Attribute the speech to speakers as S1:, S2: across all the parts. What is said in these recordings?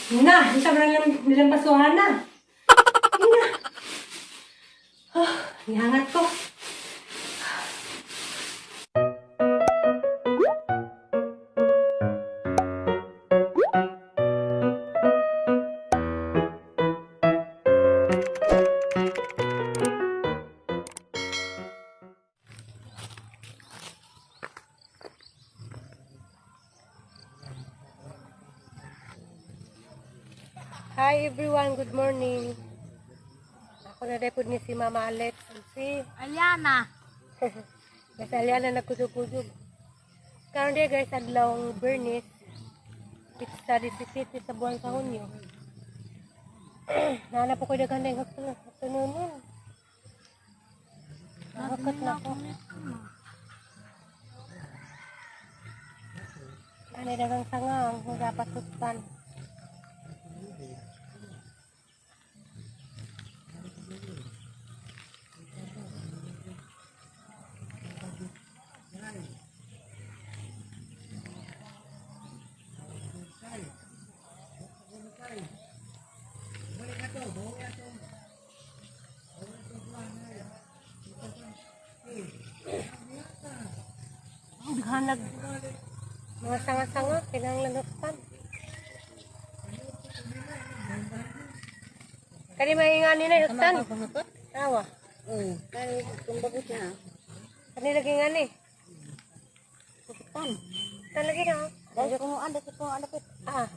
S1: Na, isa mo lang nilang basuhan na. Yun na. Oh, ihangat ko. Hi everyone, good morning. Ako na repod ni si Mama Alex. Si
S2: Aliana.
S1: Kasi Aliana nagkusog-kusog. Karon dia guys, adlawng Bernice. Pizza di City sa buwan sa Hunyo. Nahanap ko daghang ding haptunon. Nakakot na ako. Ano dagang sangang, dapat sustan. Hanag mga sanga-sanga, kinahanglan hustan. Kani mahingani na hustan. Awa.
S2: Kaya kung bagus na.
S1: Kani lagi ngani.
S2: Hustan.
S1: Hustan lagi na.
S2: Dahil kung ada ko.
S1: Ah,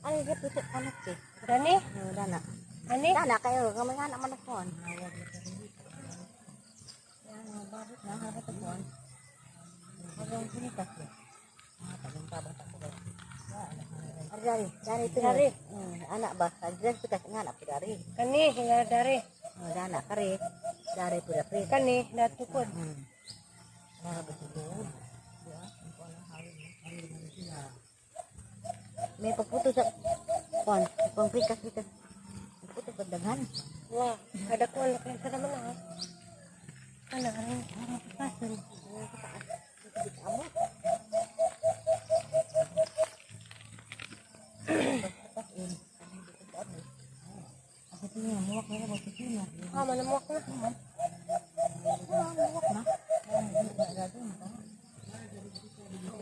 S2: Ay, gapit anak sih.
S1: gani?
S2: Dana.
S1: Ani?
S2: Dana kayo, kamay anak man ako. Yan, bagus na harap ko. Hanggang sinitas ya. Tagang tabang tak ko. Dari itu
S1: Dari.
S2: Anak ba? Dari kita anak dari.
S1: Kani, hinga dari.
S2: Dana kare. Dari pura pri.
S1: Kani, natukod.
S2: Nah, betul. May pagputo sa pang prikas. Pagputo sa daghan.
S1: Wah, kada ko anak lang sa naman ha. Ano, kasun.
S2: Aku punya muak na ba sino?
S1: Ah, manamuak na.
S2: Muak na.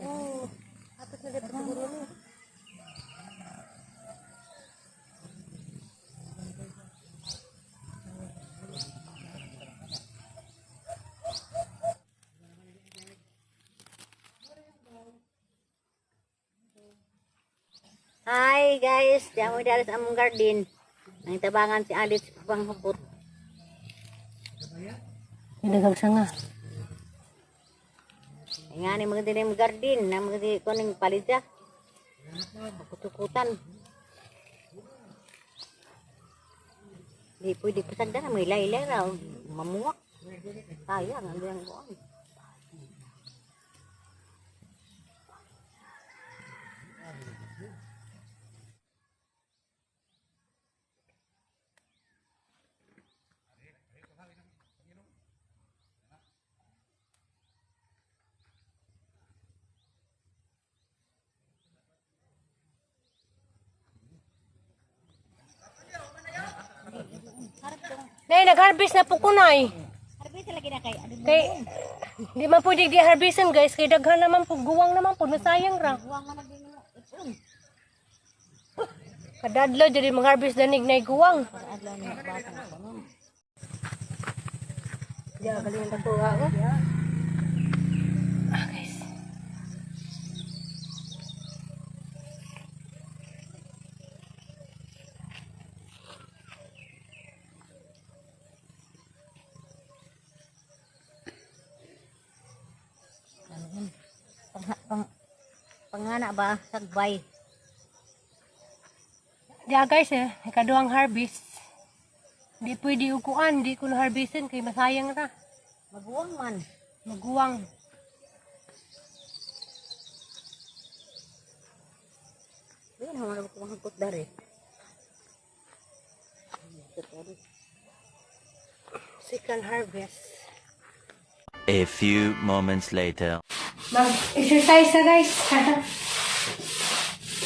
S1: Oh, atas na dapat siguro ni.
S2: Hi guys, diamo dari sa among garden. Nang tabangan si Alice panghupot.
S1: Dagang sanga.
S2: Nga ni mga dinim garden, na mga di kuning palidya. Kutukutan. Di pwede pasagda na may laylay raw, mamuwak. Sayang ang diyang buwan.
S1: Nay, nag-harvest na po kunay.
S2: Harvest lagi na kay ano
S1: Kay, di man pwede di-harvestan guys. Kay daghan naman po, guwang naman po. Nasayang ra.
S2: buwang man din mo ipon.
S1: Kadadlaw, jadi mag-harvest danig na guwang.
S2: Para adlaw ni bata na ko nun.
S1: Diya, galing na po ako. Ah, guys.
S2: Pangana ba sagbay.
S1: Diya guys ikaduhang harvest. Di pwede ukuan, di ko na-harvestin kay masayang ra.
S2: Mabuwang man.
S1: Maguwang.
S2: Yan hawa ko hangkot dari.
S1: Second harvest.
S3: A few moments later.
S1: Mag-exercise na guys.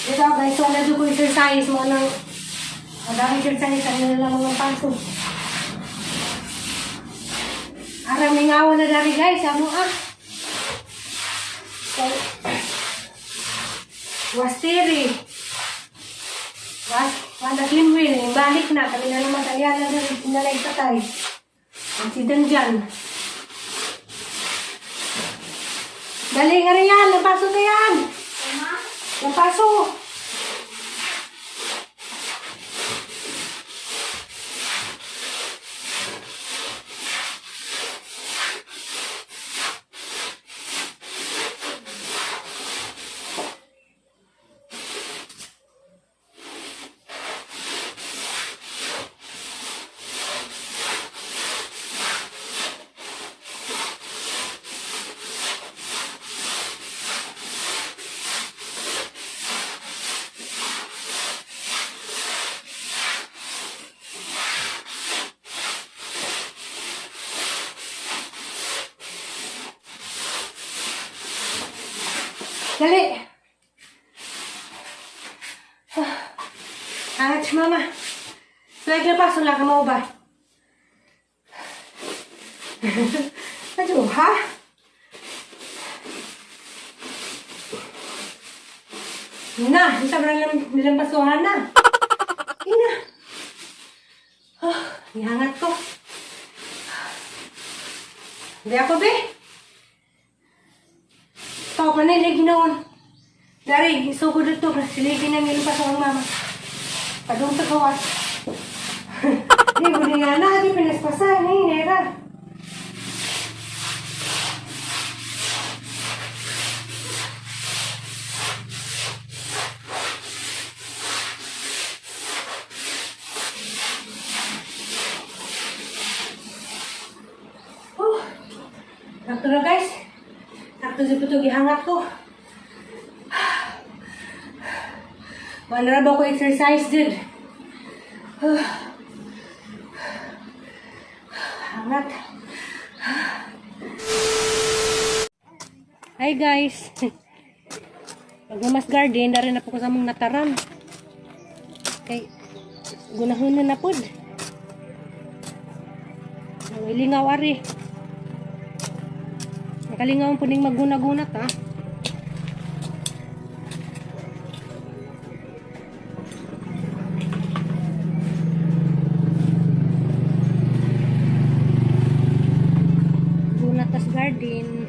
S1: Ito guys, wala dito ko exercise mo ng madami exercise ang lang mga paso. Araming awa na dari guys, ano wastiri. Wala clean wheel, balik na, kami na naman kaya na rin pinalay patay. Ang sidan dyan. Dali nga rin yan, napaso na yan. Napaso. Dali. Angat si mama. Lagi lepas lah kamu ubah. Aduh, ha? Nah, bisa nilampas suhan na. Ina. Ihangat ko. Hindi ako, be. Tao pa na ilagi noon. Dari, isugod ito. Siligi na nilampas ang mama. Padung sa kawas. Di, buli nga na. Di, pinaspasan. Nera. Sakto na guys. Sakto sa ito gihangat ko. Manaraba ko exercise din. Hangat. Hi guys. Pagmamas garden, dari na po ko sa mong nataran. Kay gunahon na pod. Ilingaw ari. Nakalingaw po ning maguna-gunat ha. Gunatas garden.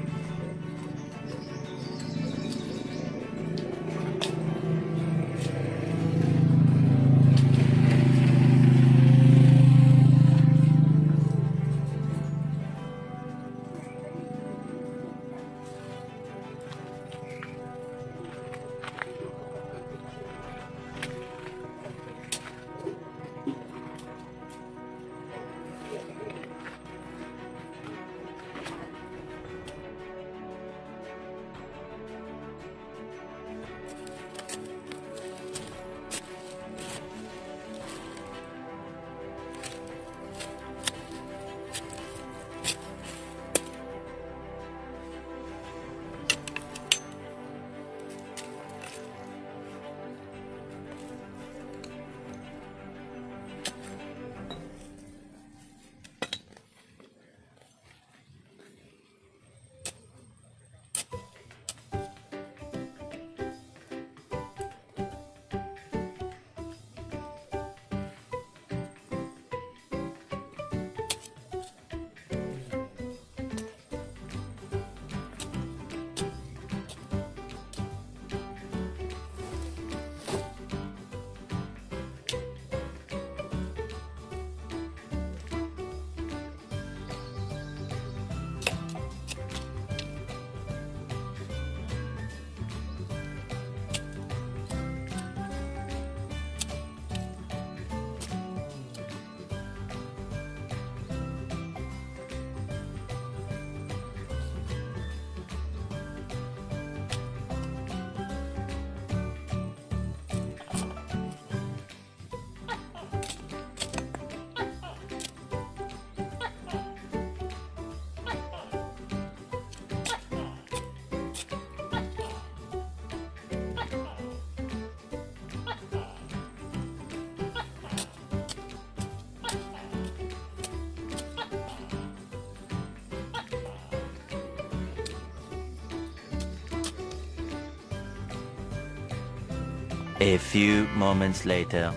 S3: A few moments later.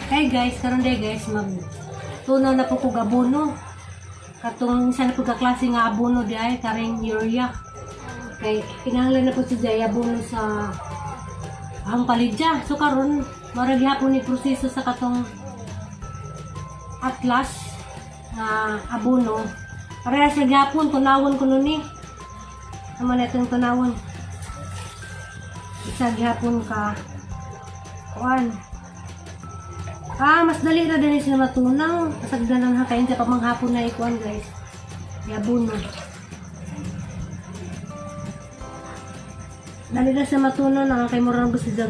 S1: Hey guys, karon day guys, magtunaw na po ko abono. Katong isa na po kaklase nga abono di ay karing urea. Kay kinahanglan na po si Jay abono sa ang palidya. So karon marag hapon ni proseso sa katong atlas na abono. Parehas sa gapon tunawon ko nun eh. Naman itong tunawon. Isa gihapon ka kuan. Mas dali na din sila matunaw. Kasagdan ng hakain sa pamanghapon na ikuan guys. Yabuno. Dali na sila matunaw na kay murang gusto sa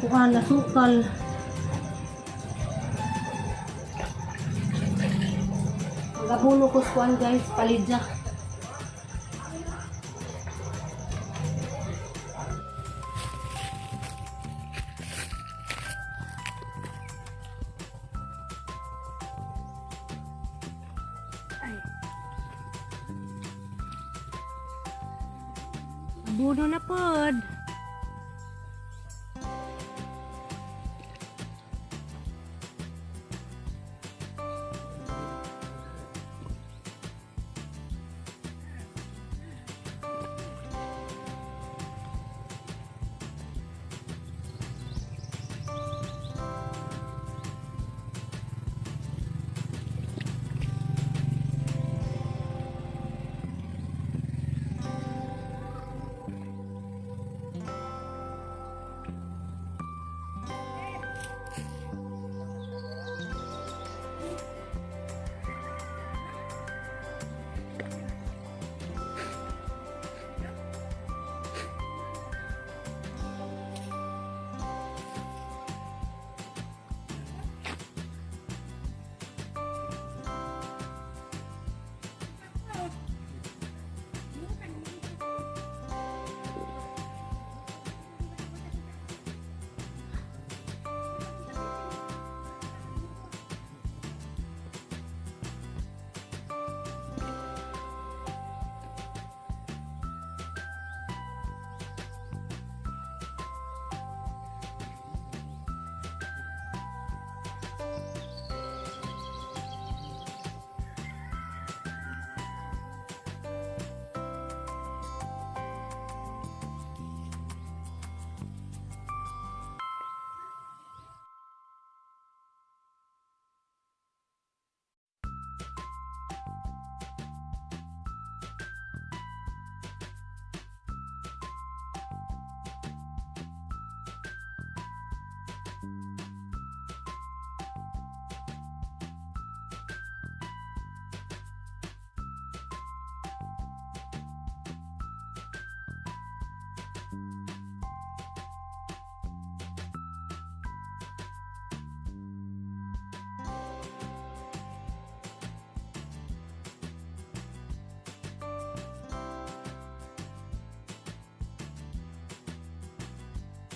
S1: kuan na sukal. Magabuno ko kuan guys, palidya. Abono na pod.